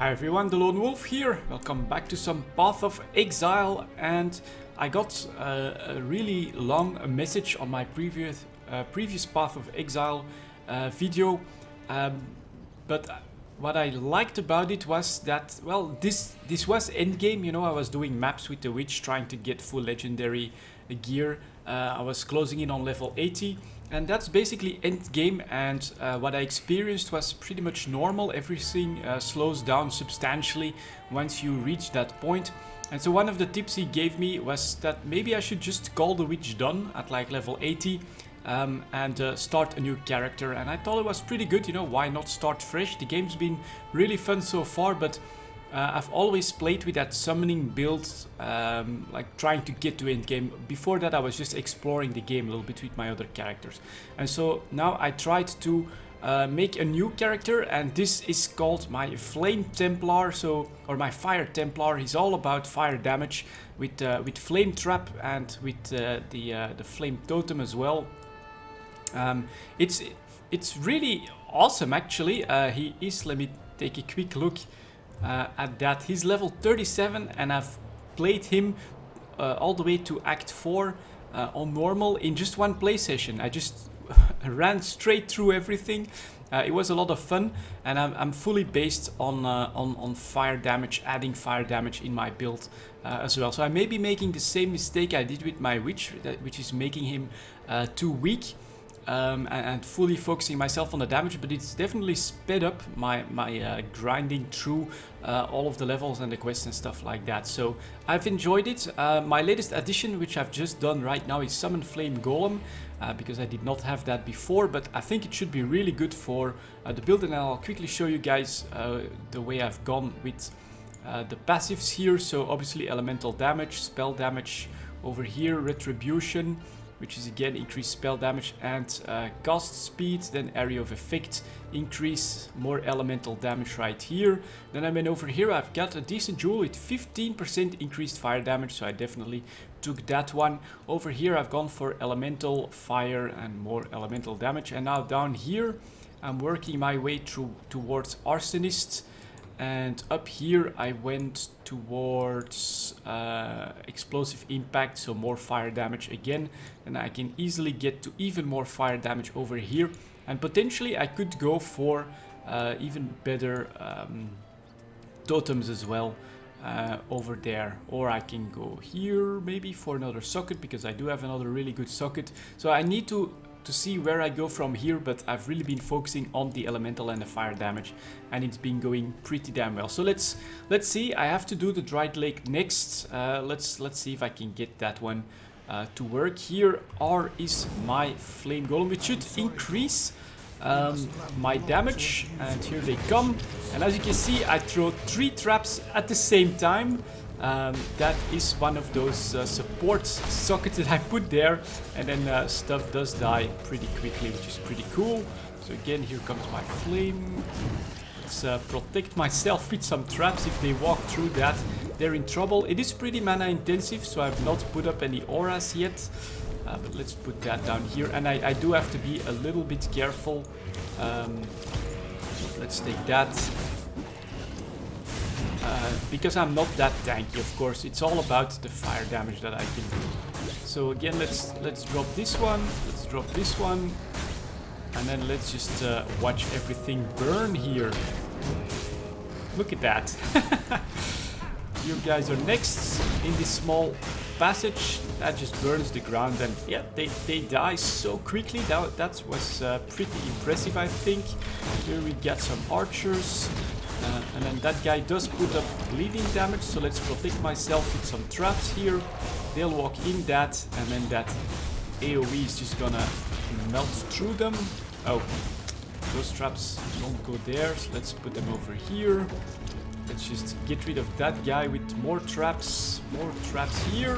Hi everyone, delonewolf here. Welcome back to some Path of Exile, and I got a really long message on my previous Path of Exile video, but what I liked about it was that, well, this was endgame. You know, I was doing maps with the witch, trying to get full legendary gear. I was closing in on level 80. And that's basically end game, and what I experienced was pretty much normal. Everything slows down substantially once you reach that point. And so one of the tips he gave me was that maybe I should just call the witch done at like level 80 and start a new character. And I thought it was pretty good, you know, why not start fresh? The game's been really fun so far, but I've always played with that summoning build, like trying to get to end game. Before that I was just exploring the game a little bit with my other characters. And so now I tried to make a new character, and this is called my Flame Templar, or my Fire Templar. He's all about fire damage with Flame Trap and with the Flame Totem as well. It's really awesome actually. He is, let me take a quick look at that. He's level 37, and I've played him all the way to Act 4 on normal in just one play session. I just ran straight through everything. It was a lot of fun, and I'm fully based on fire damage, adding fire damage in my build as well. So I may be making the same mistake I did with my witch, which is making him too weak. And fully focusing myself on the damage, but it's definitely sped up my grinding through all of the levels and the quests and stuff like that. So I've enjoyed it. My latest addition, which I've just done right now, is Summon Flame Golem, because I did not have that before, but I think it should be really good for the build, and I'll quickly show you guys the way I've gone with the passives here. So obviously elemental damage, spell damage over here, retribution, which is again increased spell damage and cast speed, then area of effect increase, more elemental damage right here. Then I mean over here I've got a decent jewel with 15% increased fire damage, so I definitely took that one. Over here I've gone for elemental fire and more elemental damage, and now down here I'm working my way towards arsonist. And up here I went towards explosive impact, so more fire damage again, and I can easily get to even more fire damage over here, and potentially I could go for even better totems as well over there, or I can go here maybe for another socket, because I do have another really good socket. So I need to see where I go from here, but I've really been focusing on the elemental and the fire damage, and it's been going pretty damn well. So let's see. I have to do the Dried Lake next. Let's see if I can get that one to work. Here is my Flame Golem, which should increase my damage, and here they come. And as you can see, I throw 3 traps at the same time. That is one of those support sockets that I put there, and then stuff does die pretty quickly, which is pretty cool. So again, here comes my flame. Let's protect myself with some traps. If they walk through that, they're in trouble. It is pretty mana intensive, so I've not put up any auras yet, but let's put that down here. And I do have to be a little bit careful. Let's take that. Because I'm not that tanky, of course. It's all about the fire damage that I can do. So again, let's drop this one, let's drop this one, and then let's just watch everything burn here. Look at that. You guys are next in this small passage that just burns the ground, and yeah, they die so quickly. That was pretty impressive, I think. Here we get some archers. And then that guy does put up bleeding damage, so let's protect myself with some traps here. They'll walk in that, and then that AoE is just gonna melt through them. Oh, those traps don't go there, so let's put them over here. Let's just get rid of that guy with more traps here.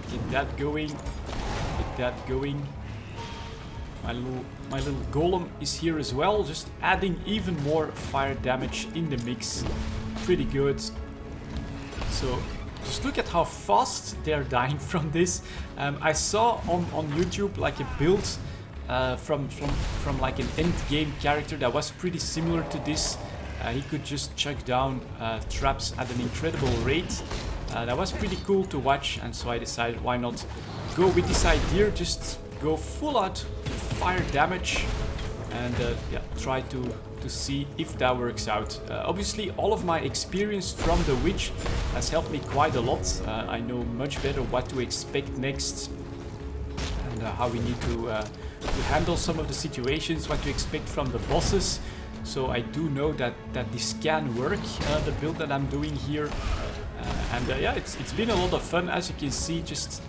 Get that going, get that going. My little golem is here as well, just adding even more fire damage in the mix. Pretty good. So just look at how fast they're dying from this. I saw on YouTube like a build from like an end game character that was pretty similar to this. He could just chuck down traps at an incredible rate. That was pretty cool to watch, and so I decided why not go with this idea, just go full out fire damage and yeah, try to see if that works out. Obviously all of my experience from the witch has helped me quite a lot. I know much better what to expect next and how we need to handle some of the situations, what to expect from the bosses. So I do know that this can work, the build that I'm doing here. And yeah, it's been a lot of fun. As you can see, just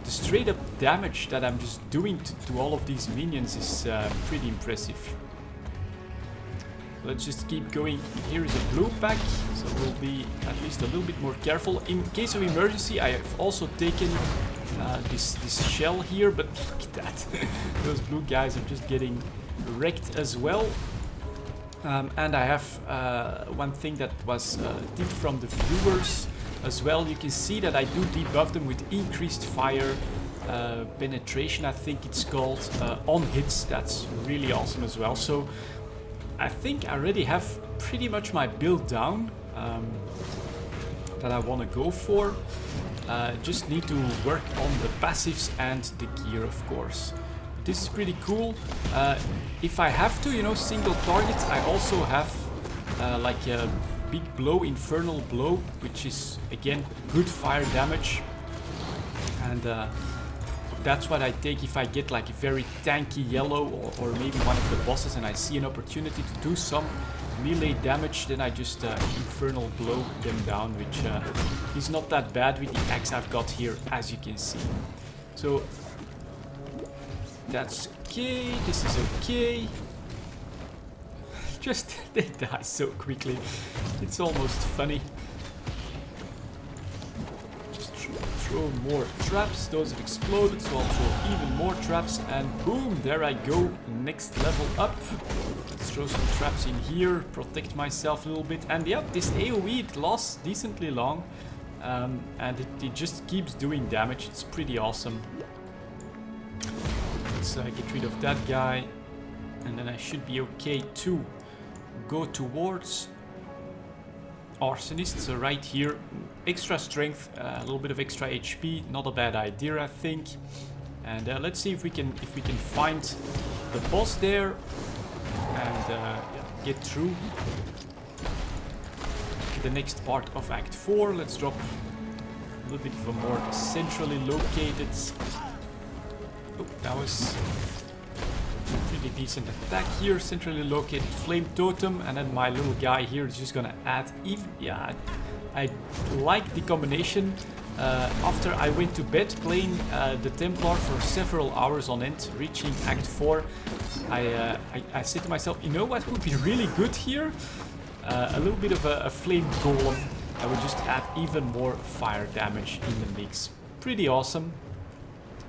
the straight up damage that I'm just doing to all of these minions is pretty impressive. Let's just keep going. Here is a blue pack, so we'll be at least a little bit more careful. In case of emergency, I have also taken this shell here, but look at that. Those blue guys are just getting wrecked as well. And I have one thing that was tipped from the viewers as well. You can see that I do debuff them with increased fire penetration, I think it's called, on hits. That's really awesome as well. So I think I already have pretty much my build down that I want to go for. Just need to work on the passives and the gear, of course. This is pretty cool. If I have to, you know, single target, I also have like a big blow, infernal blow, which is again good fire damage. And that's what I take if I get like a very tanky yellow or maybe one of the bosses and I see an opportunity to do some melee damage, then I just infernal blow them down, which is not that bad with the axe I've got here, as you can see. So that's okay, this is okay. Just, they die so quickly. It's almost funny. Just throw more traps. Those have exploded, so I'll throw even more traps. And boom, there I go. Next level up. Let's throw some traps in here. Protect myself a little bit. And yeah, this AoE, it lasts decently long. And it just keeps doing damage. It's pretty awesome. Let's get rid of that guy, and then I should be okay to go towards Arsonist. So right here, extra strength, a little bit of extra HP, not a bad idea, I think. And let's see if we can find the boss there and yeah, get through the next part of Act 4. Let's drop a little bit of a more centrally located. Oh, that was a pretty decent attack here. Centrally located flame totem, and then my little guy here is just gonna add even. Yeah, I like the combination. After I went to bed playing the Templar for several hours on end, reaching Act 4, I said to myself, you know what would be really good here? A little bit of a flame golem that would just add even more fire damage in the mix. Pretty awesome.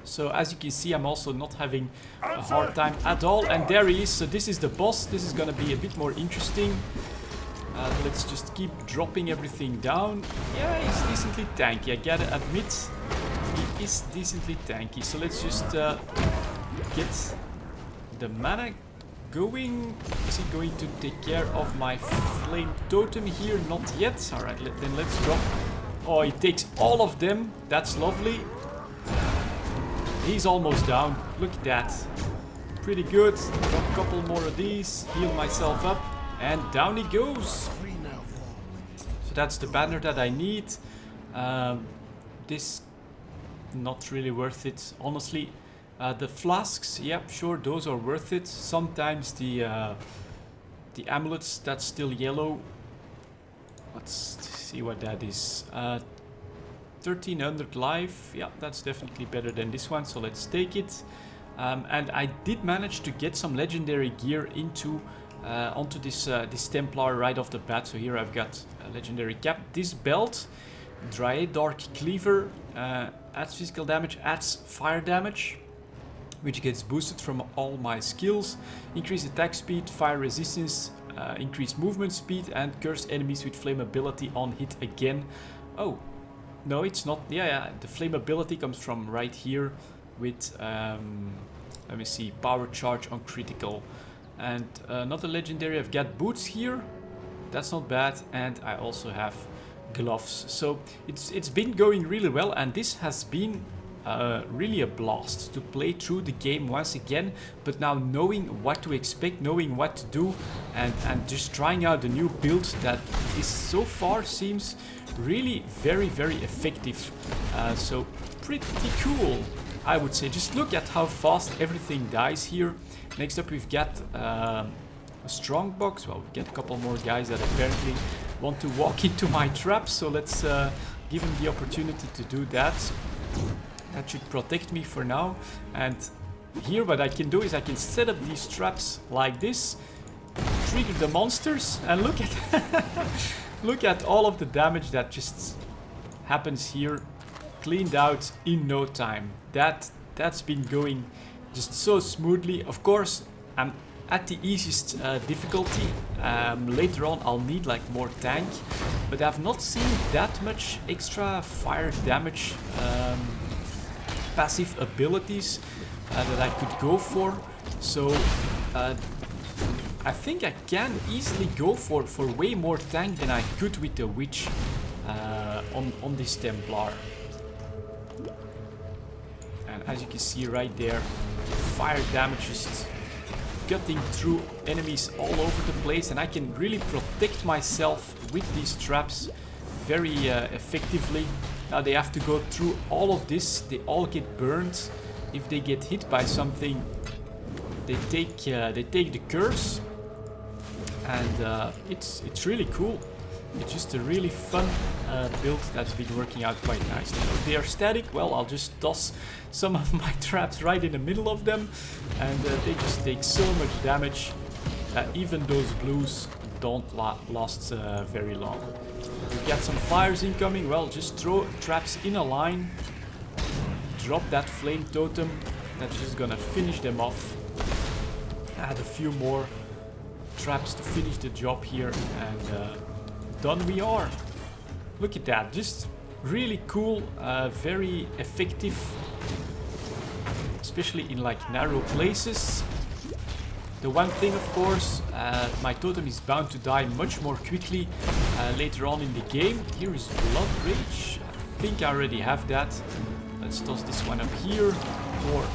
So as you can see, I'm also not having a hard time at all. And there he is. So this is the boss. This is gonna be a bit more interesting. Let's just keep dropping everything down. Yeah, he's decently tanky, I gotta admit. He is decently tanky. So let's just get the mana going. Is he going to take care of my flame totem here? Not yet. Alright, then let's drop. Oh, he takes all of them. That's lovely. He's almost down. Look at that. Pretty good. Drop a couple more of these. Heal myself up. And down he goes. So that's the banner that I need. This, not really worth it, honestly. The flasks, yep, sure, those are worth it. Sometimes the amulets, that's still yellow. Let's see what that is. 1300 life, yeah, that's definitely better than this one, so let's take it. And I did manage to get some legendary gear onto this Templar right off the bat. So here I've got a legendary cap, this belt, Dryad Dark Cleaver, adds physical damage, adds fire damage, which gets boosted from all my skills, increased attack speed, fire resistance, increased movement speed, and curse enemies with flammability on hit again. Oh. No, it's not. Yeah, the flammability comes from right here with Let me see, power charge on critical. And another legendary, I've got boots here. That's not bad. And I also have gloves. So it's been going really well, and this has been really a blast to play through the game once again, but now knowing what to expect, knowing what to do, and just trying out the new build that is so far seems really very effective. So pretty cool, I would say. Just look at how fast everything dies here. Next up we've got a strong box. Well, we've got a couple more guys that apparently want to walk into my traps, so let's give them the opportunity to do that. That should protect me for now. And here what I can do is I can set up these traps like this, trigger the monsters, and look at look at all of the damage that just happens here, cleaned out in no time. That's been going just so smoothly. Of course, I'm at the easiest difficulty. Later on I'll need like more tank, but I've not seen that much extra fire damage passive abilities that I could go for. So I think I can easily go for way more tank than I could with the witch on this Templar. And as you can see right there, fire damage just cutting through enemies all over the place, and I can really protect myself with these traps very effectively. Now they have to go through all of this. They all get burned. If they get hit by something, they take the curse, and it's really cool. It's just a really fun build that's been working out quite nicely. If they are static, well, I'll just toss some of my traps right in the middle of them, and they just take so much damage that even those blues don't last very long. We got some fires incoming. Well, just throw traps in a line, drop that flame totem. That's just gonna finish them off. Add a few more traps to finish the job here, and done we are. Look at that, just really cool, very effective, especially in like narrow places. The one thing, of course, my totem is bound to die much more quickly later on in the game. Here is Blood Rage. I think I already have that. Let's toss this one up here. More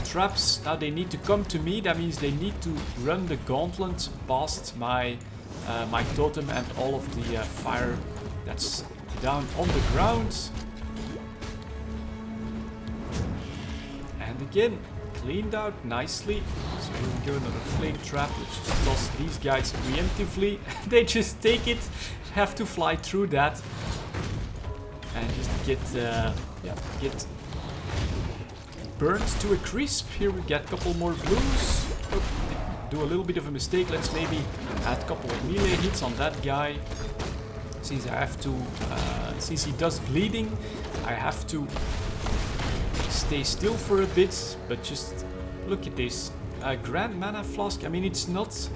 traps. Now they need to come to me. That means they need to run the gauntlet past my my totem and all of the fire that's down on the ground. And again, cleaned out nicely. So here we go, another flame trap. Let's just toss these guys preemptively. They just take it, have to fly through that, and just get burned to a crisp. Here we get a couple more blues. Oh, do a little bit of a mistake. Let's maybe add a couple of melee hits on that guy. Since I have to, since he does bleeding, I have to stay still for a bit. But just look at this, Grand Mana Flask. I mean, it's not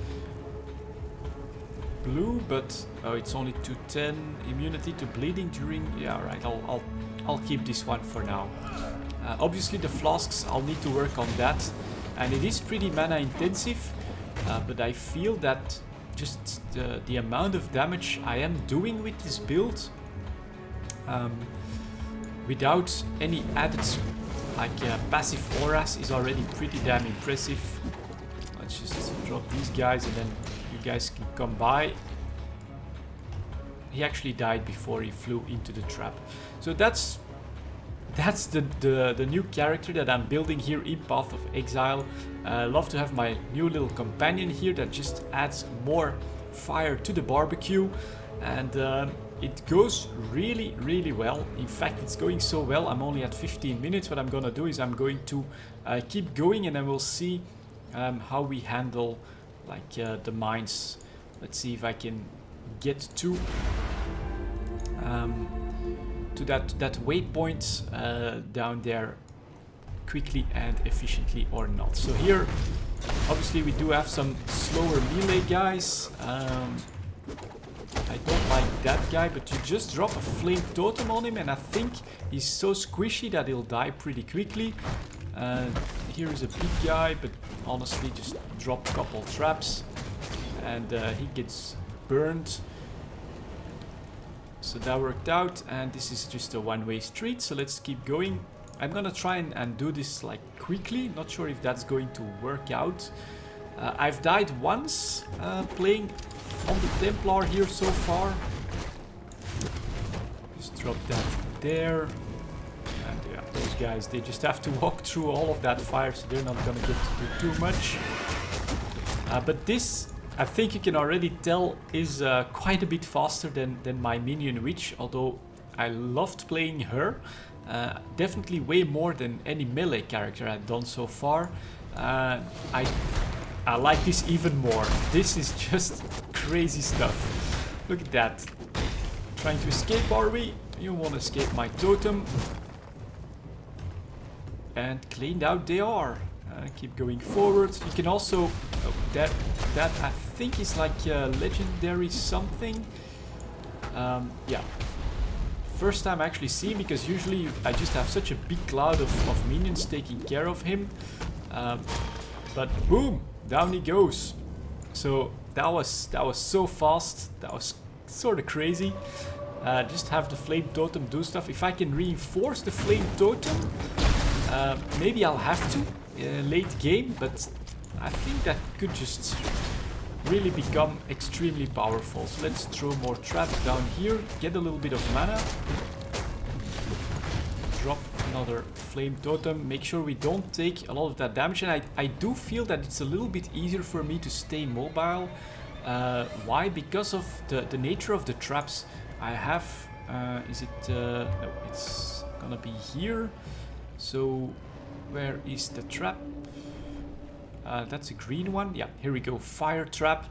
blue, but oh, it's only 210 immunity to bleeding during. Yeah, right. I'll keep this one for now. Obviously, the flasks, I'll need to work on that, and it is pretty mana intensive. But I feel that just the amount of damage I am doing with this build, without any added like passive auras, is already pretty damn impressive. Let's just drop these guys, and then you guys can come by. He actually died before he flew into the trap. So that's the new character that I'm building here in Path of Exile. Love to have my new little companion here that just adds more fire to the barbecue, and it goes really well. In fact, it's going so well, I'm only at 15 minutes. What I'm gonna do is I'm going to keep going, and then we'll see how we handle like the mines. Let's see if I can get to that waypoint down there quickly and efficiently or not. So here, obviously, we do have some slower melee guys. I don't like that guy, but you just drop a flame totem on him, and I think he's so squishy that he'll die pretty quickly. Here is a big guy, but honestly just drop a couple traps and he gets burned. So that worked out, and this is just a one-way street, so let's keep going. I'm gonna try and do this like quickly, not sure if that's going to work out. I've died once playing on the Templar here so far. Just drop that there. And yeah, those guys, they just have to walk through all of that fire, so they're not gonna get to do too much. But this, I think you can already tell, is quite a bit faster than my minion witch, although I loved playing her. Definitely way more than any melee character I've done so far. I like this even more. This is just crazy stuff. Look at that. Trying to escape, are we? You want to escape my totem. And cleaned out they are. Keep going forward. You can also... Oh, that I think is like legendary something. Yeah. First time actually seeing, because usually I just have such a big cloud of minions taking care of him. But boom! Down he goes. So that was so fast. That was sort of crazy. Just have the flame totem do stuff. If I can reinforce the flame totem, maybe I'll have to late game, but I think that could just really become extremely powerful. So let's throw more traps down here, get a little bit of mana, drop another flame totem, make sure we don't take a lot of that damage. And I do feel that it's a little bit easier for me to stay mobile. Why? Because of the nature of the traps. I have, is it, no, it's gonna be here. So where is the trap? That's a green one. Yeah, here we go. Fire trap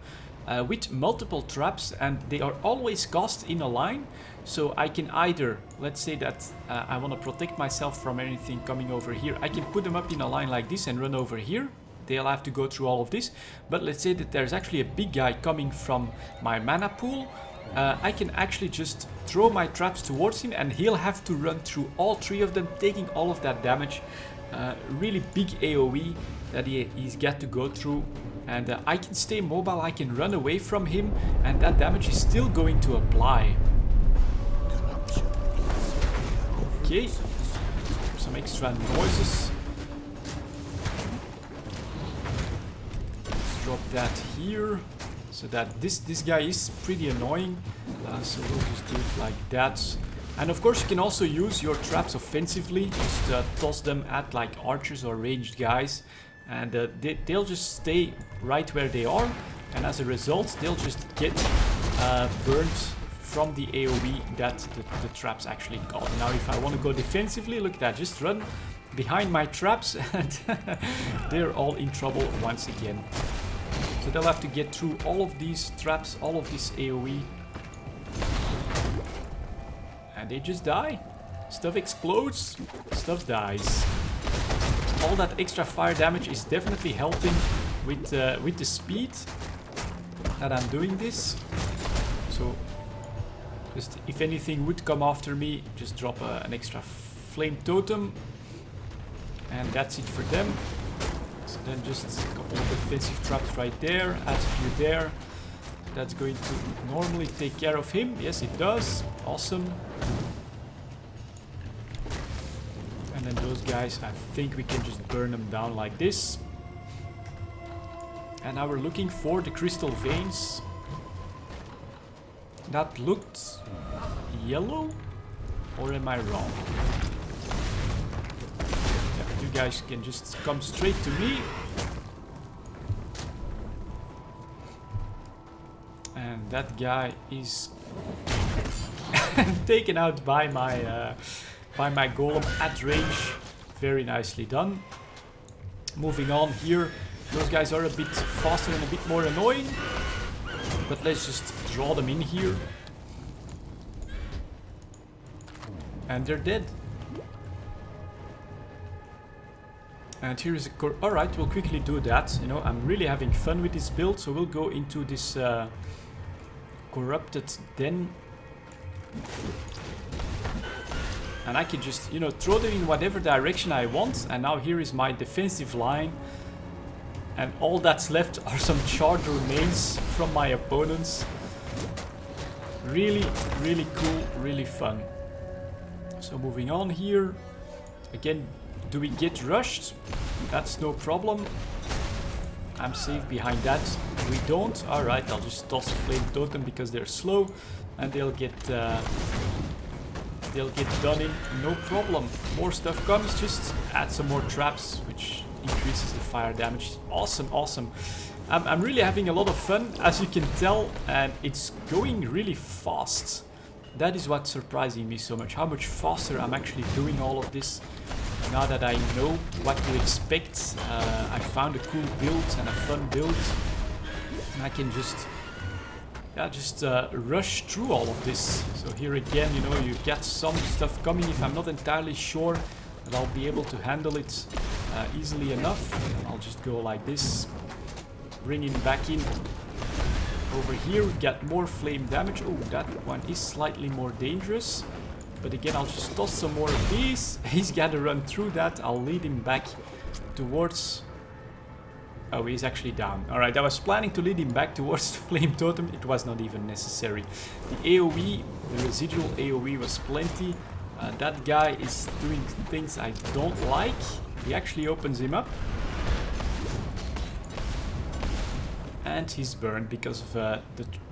with multiple traps, and they are always cast in a line. So I can either, let's say that I want to protect myself from anything coming over here. I can put them up in a line like this and run over here. They'll have to go through all of this. But let's say that there's actually a big guy coming from my mana pool. I can actually just throw my traps towards him, and he'll have to run through all three of them, taking all of that damage. Really big AoE that he's got to go through, and I can stay mobile, I can run away from him, and that damage is still going to apply. Okay, some extra noises. Let's drop that here, so that this guy is pretty annoying. So we'll just do it like that. And of course you can also use your traps offensively, just toss them at like archers or ranged guys, and they'll just stay right where they are, and as a result they'll just get burned from the AoE that the traps actually cause. Now if I want to go defensively, look at that, just run behind my traps and they're all in trouble once again. So they'll have to get through all of these traps, all of this AoE. And they just die. Stuff explodes, stuff dies. All that extra fire damage is definitely helping with the speed that I'm doing this. So just if anything would come after me, just drop an extra flame totem, and that's it for them. So then just a couple of defensive traps right there, add a few there. That's going to normally take care of him. Yes, it does. Awesome. And then those guys, I think we can just burn them down like this. And now we're looking for the crystal veins. That looked yellow, or am I wrong? Yeah, you guys can just come straight to me. And that guy is taken out by my golem at range. Very nicely done. Moving on here, those guys are a bit faster and a bit more annoying, but let's just draw them in here. And they're dead. And here is a alright, we'll quickly do that. You know, I'm really having fun with this build, so we'll go into this corrupted den. And I can just, you know, throw them in whatever direction I want. And now here is my defensive line. And all that's left are some charred remains from my opponents. Really, really cool, really fun. So moving on here. Again, do we get rushed? That's no problem. I'm safe behind that. We don't. Alright, I'll just toss a flame totem because they're slow. And they'll get done in no problem. More stuff comes, just add some more traps, which increases the fire damage. Awesome, awesome. I'm really having a lot of fun, as you can tell, and it's going really fast. That is what's surprising me so much, how much faster I'm actually doing all of this. Now that I know what to expect, I found a cool build and a fun build. And I can just rush through all of this. So here again, you know, you get some stuff coming. If I'm not entirely sure that I'll be able to handle it easily enough, I'll just go like this, bring him back in. Over here we get more flame damage. Oh, that one is slightly more dangerous. But again, I'll just toss some more of these. He's got to run through that. I'll lead him back towards... Oh, he's actually down. Alright, I was planning to lead him back towards the flame totem. It was not even necessary. The AoE, the residual AoE was plenty. That guy is doing things I don't like. He actually opens him up. And he's burned because of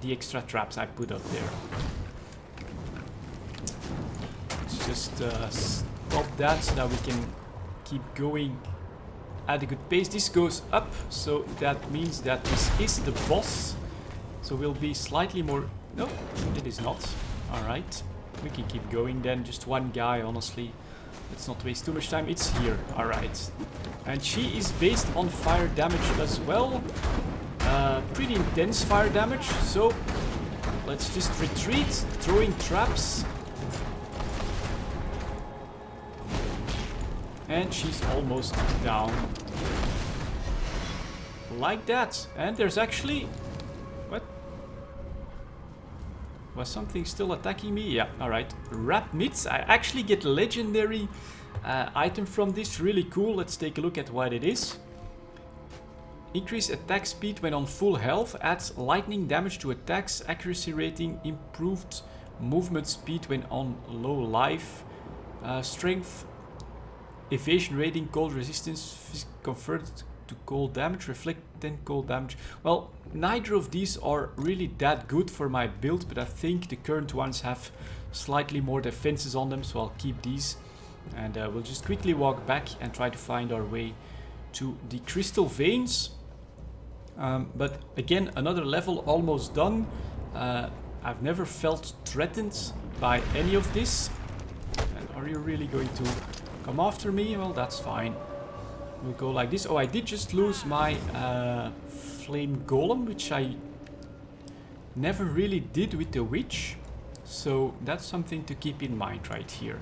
the extra traps I put up there. Let's just stop that so that we can keep going at a good pace. This goes up, so that means that this is the boss. So we'll be slightly more... No, it is not. Alright, we can keep going then. Just one guy, honestly. Let's not waste too much time. It's here. Alright. And she is based on fire damage as well. Pretty intense fire damage. So let's just retreat, throwing traps. And she's almost down. Like that. And there's actually... What? Was something still attacking me? Yeah, alright. Wrap mitts. I actually get legendary item from this. Really cool. Let's take a look at what it is. Increase attack speed when on full health. Adds lightning damage to attacks. Accuracy rating. Improved movement speed when on low life. Strength. Evasion rating, cold resistance, converted to cold damage, reflect 10 cold damage. Well, neither of these are really that good for my build, but I think the current ones have slightly more defenses on them, so I'll keep these. And we'll just quickly walk back and try to find our way to the crystal veins. But again, another level almost done. I've never felt threatened by any of this. And are you really going to... come after me? Well, that's fine. We'll go like this. Oh, I did just lose my flame golem, which I never really did with the witch. So that's something to keep in mind right here.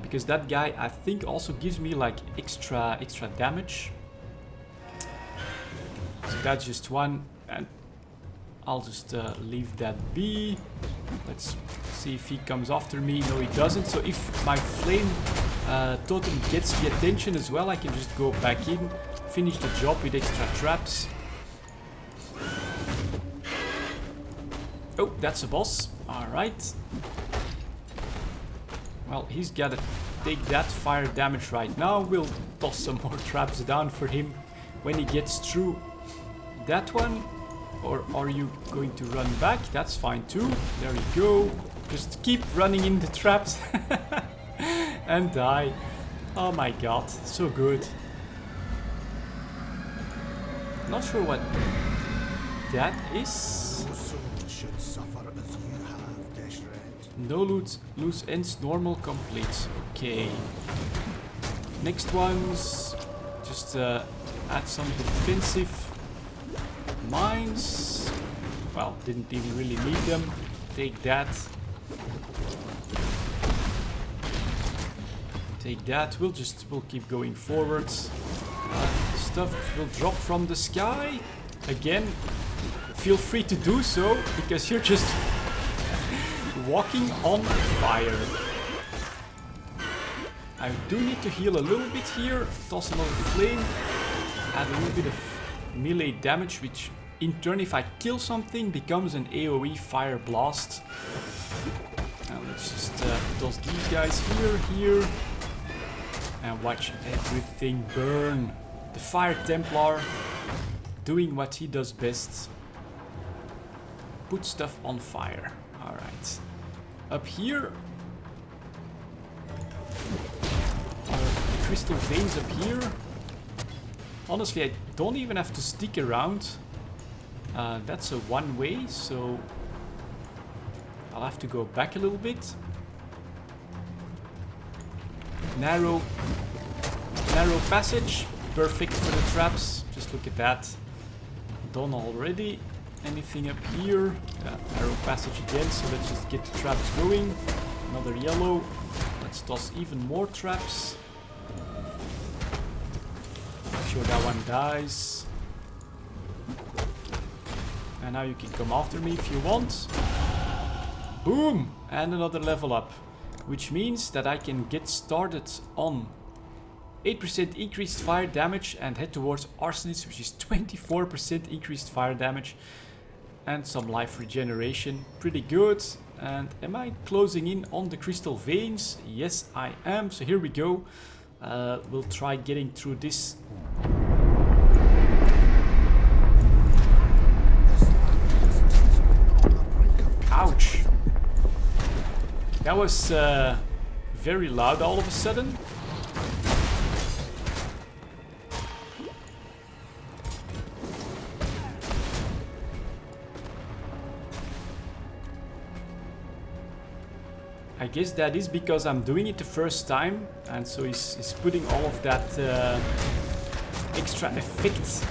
Because that guy, I think, also gives me like extra damage. So that's just one. And I'll just leave that be. Let's see if he comes after me. No, he doesn't. So if my flame totem gets the attention as well, I can just go back in, finish the job with extra traps. Oh, that's a boss. Alright. Well, he's gotta take that fire damage right now. We'll toss some more traps down for him when he gets through that one. Or are you going to run back? That's fine too. There you go. Just keep running in the traps. And die. Oh my god, so good. Not sure what that is. No loose ends, normal, complete. Okay. Next ones. Just add some defensive mines. Well, didn't even really need them. Take that. Take that. We'll keep going forwards. Stuff will drop from the sky. Again, feel free to do so because you're just walking on fire. I do need to heal a little bit here. Toss another flame. Add a little bit of melee damage, which in turn, if I kill something, becomes an AoE fire blast. Now let's just toss these guys here. And watch everything burn. The Fire Templar doing what he does best. Put stuff on fire. Alright. Up here are the crystal veins up here. Honestly, I don't even have to stick around. That's a one way, so I'll have to go back a little bit. Narrow passage, perfect for the traps. Just look at that. Done already. Anything up here? Yeah, narrow passage again, so let's just get the traps going. Another yellow. Let's toss even more traps. Make sure that one dies. And now you can come after me if you want. Boom! And another level up. Which means that I can get started on 8% increased fire damage and head towards Arsonist, which is 24% increased fire damage. And some life regeneration. Pretty good. And am I closing in on the crystal veins? Yes, I am. So here we go. We'll try getting through this. Ouch. That was very loud all of a sudden. I guess that is because I'm doing it the first time, and so he's putting all of that extra effect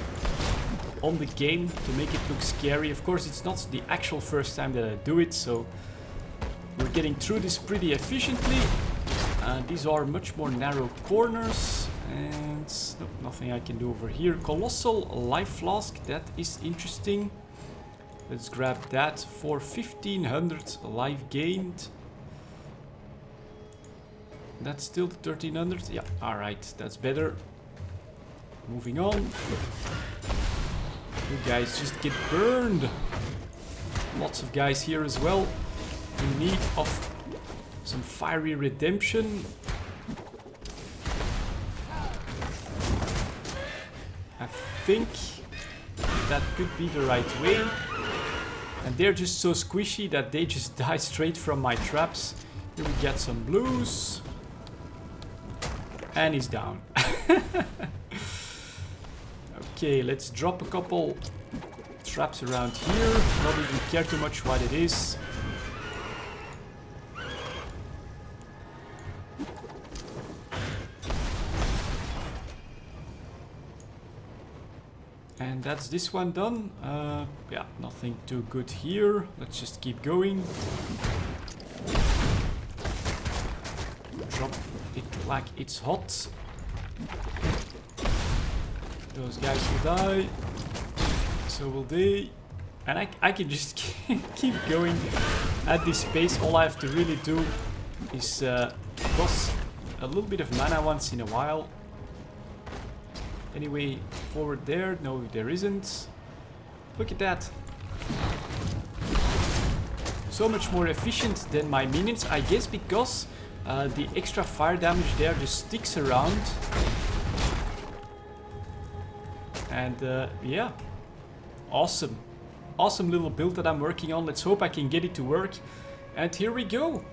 on the game to make it look scary. Of course, it's not the actual first time that I do it, so we're getting through this pretty efficiently. These are much more narrow corners, and nope, nothing I can do over here. Colossal life flask, that is interesting. Let's grab that for 1500 life gained. That's still the 1300. Yeah, alright, that's better. Moving on. You guys just get burned. Lots of guys here as well in need of some fiery redemption. I think that could be the right way. And they're just so squishy that they just die straight from my traps. Here we get some blues. And he's down. Okay, let's drop a couple traps around here. Not even care too much what it is. And that's this one done. Yeah, nothing too good here. Let's just keep going. Drop it like it's hot. Those guys will die. So will they. And I can just keep going at this pace. All I have to really do is toss a little bit of mana once in a while. Anyway, forward there. No, there isn't. Look at that. So much more efficient than my minions, I guess, because the extra fire damage there just sticks around. And yeah, awesome. Awesome little build that I'm working on. Let's hope I can get it to work. And here we go.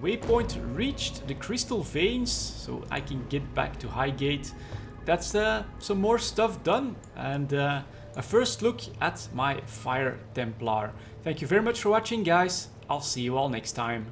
Waypoint reached, the crystal veins, so I can get back to Highgate. That's some more stuff done. And a first look at my Fire Templar. Thank you very much for watching, guys. I'll see you all next time.